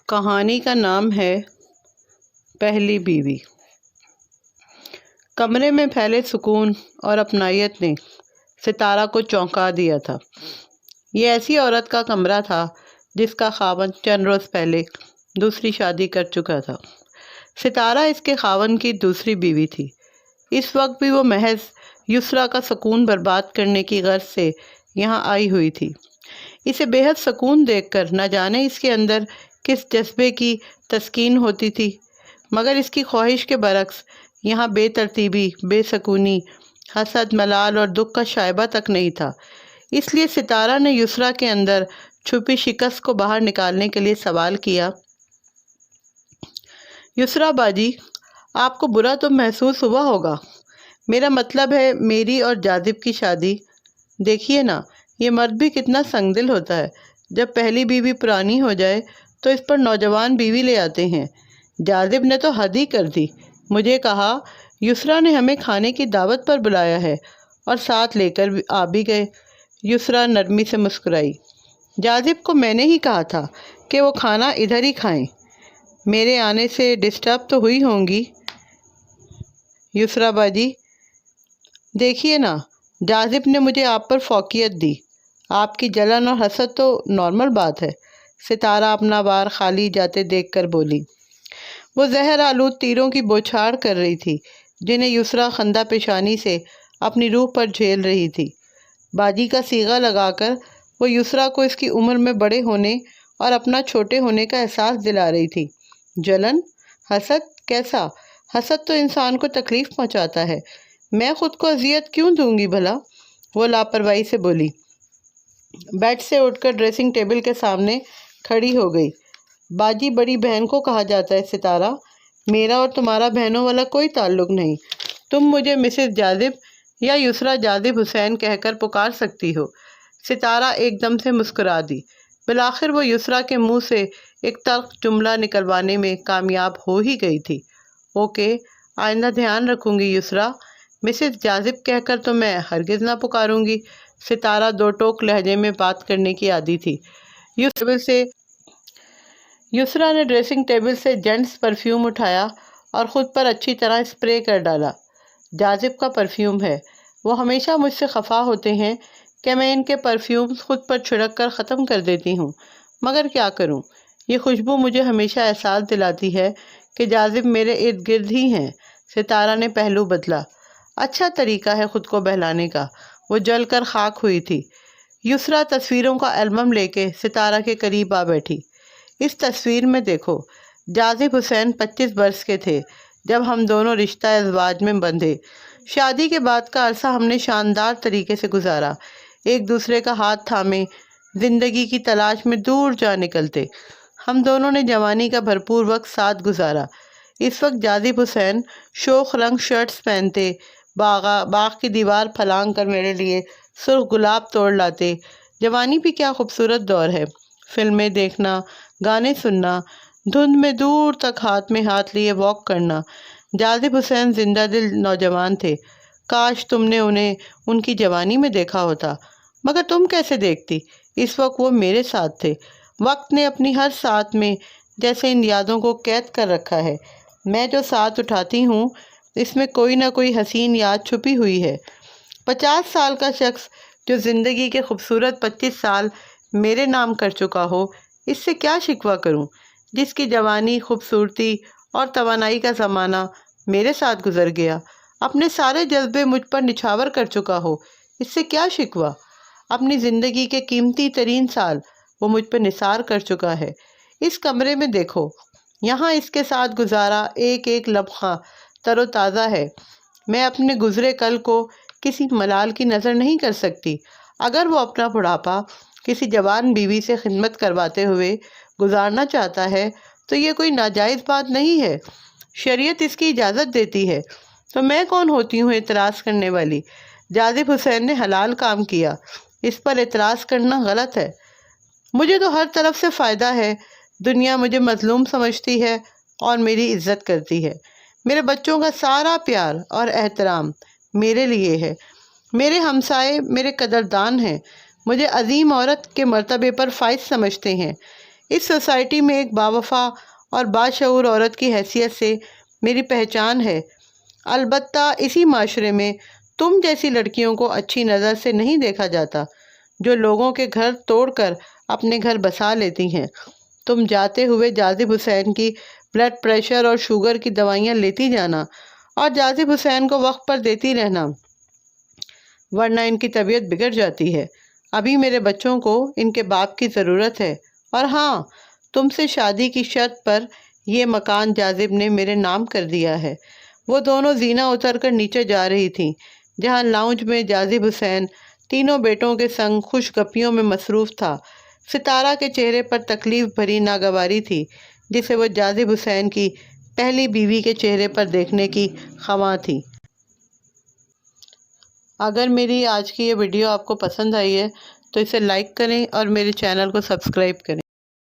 کہانی کا نام ہے پہلی بیوی۔ کمرے میں پھیلے سکون اور اپنائیت نے ستارہ کو چونکا دیا تھا۔ یہ ایسی عورت کا کمرہ تھا جس کا خاوند چند روز پہلے دوسری شادی کر چکا تھا۔ ستارہ اس کے خاوند کی دوسری بیوی تھی۔ اس وقت بھی وہ محض یسریٰ کا سکون برباد کرنے کی غرض سے یہاں آئی ہوئی تھی۔ اسے بے حد سکون دیکھ کر نہ جانے اس کے اندر کس جذبے کی تسکین ہوتی تھی، مگر اس کی خواہش کے برعکس یہاں بے ترتیبی، بے سکونی، حسد، ملال اور دکھ کا شائبہ تک نہیں تھا۔ اس لیے ستارہ نے یسریٰ کے اندر چھپی شکست کو باہر نکالنے کے لیے سوال کیا، یسریٰ باجی، آپ کو برا تو محسوس ہوا ہوگا، میرا مطلب ہے میری اور جاذب کی شادی۔ دیکھیے نا، یہ مرد بھی کتنا سنگ دل ہوتا ہے، جب پہلی بیوی پرانی ہو جائے تو اس پر نوجوان بیوی لے آتے ہیں۔ جاذب نے تو حد ہی کر دی، مجھے کہا یسریٰ نے ہمیں کھانے کی دعوت پر بلایا ہے اور ساتھ لے کر آ بھی گئے۔ یسریٰ نرمی سے مسکرائی، جاذب کو میں نے ہی کہا تھا کہ وہ کھانا ادھر ہی کھائیں، میرے آنے سے ڈسٹرب تو ہوئی ہوں گی۔ یسریٰ باجی، دیکھیے نا، جاذب نے مجھے آپ پر فوقیت دی، آپ کی جلن اور حسد تو نارمل بات ہے۔ ستارہ اپنا وار خالی جاتے دیکھ کر بولی۔ وہ زہر آلود تیروں کی بوچھاڑ کر رہی تھی جنہیں یسریٰ خندہ پیشانی سے اپنی روح پر جھیل رہی تھی۔ باجی کا صیغہ لگا کر وہ یسریٰ کو اس کی عمر میں بڑے ہونے اور اپنا چھوٹے ہونے کا احساس دلا رہی تھی۔ جلن؟ حسد؟ کیسا؟ حسد تو انسان کو تکلیف پہنچاتا ہے، میں خود کو اذیت کیوں دوں گی بھلا؟ وہ لاپرواہی سے بولی۔ بیڈ سے اٹھ کر ڈریسنگ ٹیبل کے سامنے کھڑی ہو گئی۔ باجی بڑی بہن کو کہا جاتا ہے ستارہ، میرا اور تمہارا بہنوں والا کوئی تعلق نہیں، تم مجھے مسز جاذب یا یسریٰ جاذب حسین کہہ کر پکار سکتی ہو۔ ستارہ ایک دم سے مسکرا دی، بالآخر وہ یسریٰ کے منہ سے ایک تلخ جملہ نکلوانے میں کامیاب ہو ہی گئی تھی۔ اوکے، آئندہ دھیان رکھوں گی یسریٰ، مسز جاذب کہہ کر تو میں ہرگز نہ پکاروں گی۔ ستارہ دو ٹوک لہجے میں بات کرنے کی عادی تھی۔ یسریٰ نے ڈریسنگ ٹیبل سے جینٹس پرفیوم اٹھایا اور خود پر اچھی طرح اسپرے کر ڈالا۔ جاذب کا پرفیوم ہے، وہ ہمیشہ مجھ سے خفا ہوتے ہیں کہ میں ان کے پرفیوم خود پر چھڑک کر ختم کر دیتی ہوں، مگر کیا کروں، یہ خوشبو مجھے ہمیشہ احساس دلاتی ہے کہ جاذب میرے ارد گرد ہی ہیں۔ ستارہ نے پہلو بدلا، اچھا طریقہ ہے خود کو بہلانے کا۔ وہ جل کر خاک ہوئی تھی۔ یسریٰ تصویروں کا البم لے کے ستارہ کے قریب آ بیٹھی۔ اس تصویر میں دیکھو، جاذب حسین 25 برس کے تھے جب ہم دونوں رشتہ ازواج میں بندھے۔ شادی کے بعد کا عرصہ ہم نے شاندار طریقے سے گزارا، ایک دوسرے کا ہاتھ تھامے زندگی کی تلاش میں دور جا نکلتے۔ ہم دونوں نے جوانی کا بھرپور وقت ساتھ گزارا۔ اس وقت جاذب حسین شوخ رنگ شرٹس پہنتے، باغ کی دیوار پھلانگ کر میرے لیے سرخ گلاب توڑ لاتے۔ جوانی بھی کیا خوبصورت دور ہے، فلمیں دیکھنا، گانے سننا، دھند میں دور تک ہاتھ میں ہاتھ لیے واک کرنا۔ جاذب حسین زندہ دل نوجوان تھے، کاش تم نے انہیں ان کی جوانی میں دیکھا ہوتا، مگر تم کیسے دیکھتی، اس وقت وہ میرے ساتھ تھے۔ وقت نے اپنی ہر ساتھ میں جیسے ان یادوں کو قید کر رکھا ہے، میں جو ساتھ اٹھاتی ہوں اس میں کوئی نہ کوئی حسین یاد چھپی ہوئی ہے۔ 50 سال کا شخص جو زندگی کے خوبصورت 25 سال میرے نام کر چکا ہو، اس سے کیا شکوہ کروں؟ جس کی جوانی، خوبصورتی اور توانائی کا زمانہ میرے ساتھ گزر گیا، اپنے سارے جذبے مجھ پر نچھاور کر چکا ہو، اس سے کیا شکوہ؟ اپنی زندگی کے قیمتی ترین سال وہ مجھ پر نثار کر چکا ہے۔ اس کمرے میں دیکھو، یہاں اس کے ساتھ گزارا ایک ایک لمحہ تر و تازہ ہے۔ میں اپنے گزرے کل کو کسی ملال کی نظر نہیں کر سکتی۔ اگر وہ اپنا بڑھاپا کسی جوان بیوی سے خدمت کرواتے ہوئے گزارنا چاہتا ہے تو یہ کوئی ناجائز بات نہیں ہے، شریعت اس کی اجازت دیتی ہے، تو میں کون ہوتی ہوں اعتراض کرنے والی؟ جاذب حسین نے حلال کام کیا، اس پر اعتراض کرنا غلط ہے۔ مجھے تو ہر طرف سے فائدہ ہے، دنیا مجھے مظلوم سمجھتی ہے اور میری عزت کرتی ہے۔ میرے بچوں کا سارا پیار اور احترام میرے لیے ہے، میرے ہمسائے میرے قدردان ہیں، مجھے عظیم عورت کے مرتبے پر فائز سمجھتے ہیں۔ اس سوسائٹی میں ایک باوفا اور باشعور عورت کی حیثیت سے میری پہچان ہے۔ البتہ اسی معاشرے میں تم جیسی لڑکیوں کو اچھی نظر سے نہیں دیکھا جاتا، جو لوگوں کے گھر توڑ کر اپنے گھر بسا لیتی ہیں۔ تم جاتے ہوئے جاذب حسین کی بلڈ پریشر اور شوگر کی دوائیاں لیتی جانا اور جاذب حسین کو وقت پر دیتی رہنا، ورنہ ان کی طبیعت بگڑ جاتی ہے۔ ابھی میرے بچوں کو ان کے باپ کی ضرورت ہے، اور ہاں، تم سے شادی کی شرط پر یہ مکان جاذب نے میرے نام کر دیا ہے۔ وہ دونوں زینہ اتر کر نیچے جا رہی تھیں، جہاں لاؤنج میں جاذب حسین تینوں بیٹوں کے سنگ خوش گپیوں میں مصروف تھا۔ ستارہ کے چہرے پر تکلیف بھری ناگواری تھی، جسے وہ جاذب حسین کی پہلی بیوی کے چہرے پر دیکھنے کی خواہاں تھی۔ اگر میری آج کی یہ ویڈیو آپ کو پسند آئی ہے تو اسے لائک کریں اور میرے چینل کو سبسکرائب کریں۔